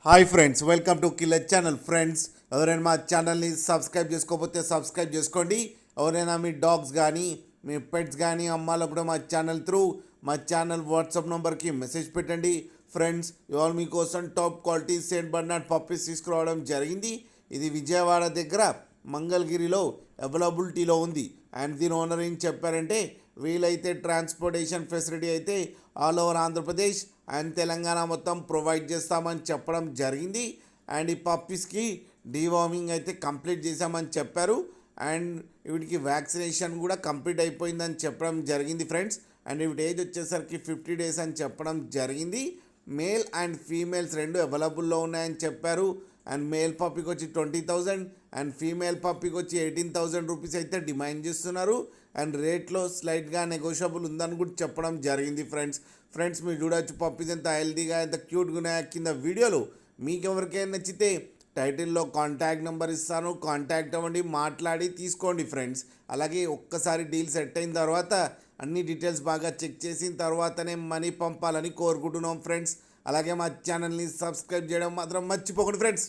Hi friends, welcome to killer channel. Friends, ఎవరైనా మా ఛానల్ని సబ్స్క్రైబ్ చేసుకోకపోతే సబ్స్క్రైబ్ చేసుకోండి. ఎవరైనా మీ డాగ్స్ కానీ మీ పెట్స్ కానీ అమ్మాలకు కూడా మా ఛానల్ వాట్సాప్ నెంబర్కి మెసేజ్ పెట్టండి. ఫ్రెండ్స్, ఇవాళ మీకోసం top quality Saint Barnard puppies తీసుకురావడం జరిగింది. ఇది విజయవాడ దగ్గర మంగళగిరిలో అవైలబిలిటీలో ఉంది. అండ్ దీని ఓనర్ ఏం చెప్పారంటే, వీలైతే ట్రాన్స్పోర్టేషన్ ఫెసిలిటీ అయితే all over Andhra Pradesh and Telangana మొత్తం ప్రొవైడ్ చేస్తామని చెప్పడం జరిగింది. అండ్ ఈ పప్పీస్కి డీవార్మింగ్ అయితే కంప్లీట్ చేశామని చెప్పారు. అండ్ వీటికి వ్యాక్సినేషన్ కూడా కంప్లీట్ అయిపోయిందని చెప్పడం జరిగింది ఫ్రెండ్స్. అండ్ వీటి ఏజ్ వచ్చేసరికి 50 days అని చెప్పడం జరిగింది. మేల్ అండ్ ఫీమేల్స్ రెండు అవైలబుల్లో ఉన్నాయని చెప్పారు. అండ్ మేల్ పప్పీకి వచ్చి 20,000 అండ్ ఫీమేల్ పప్పీకి వచ్చి 18,000 రూపీస్ అయితే డిమాండ్ చేస్తున్నారు. అండ్ రేట్లో స్లైట్గా నెగోషియబుల్ ఉందని కూడా చెప్పడం జరిగింది ఫ్రెండ్స్ మీరు చూడవచ్చు పప్పీస్ ఎంత హెల్తీగా ఎంత క్యూట్గా ఉన్నాయో కింద వీడియోలో. మీకు ఎవరికైనా నచ్చితే టైటిల్లో కాంటాక్ట్ నెంబర్ ఇస్తాను, కాంటాక్ట్ అవ్వండి, మాట్లాడి తీసుకోండి ఫ్రెండ్స్. అలాగే ఒక్కసారి డీల్ సెట్ అయిన తర్వాత అన్ని డీటెయిల్స్ బాగా చెక్ చేసిన తర్వాతనే మనీ పంపాలని కోరుకుంటున్నాం ఫ్రెండ్స్. అలాగే మా ఛానల్ని సబ్స్క్రైబ్ చేయడం మాత్రం మర్చిపోకండి ఫ్రెండ్స్.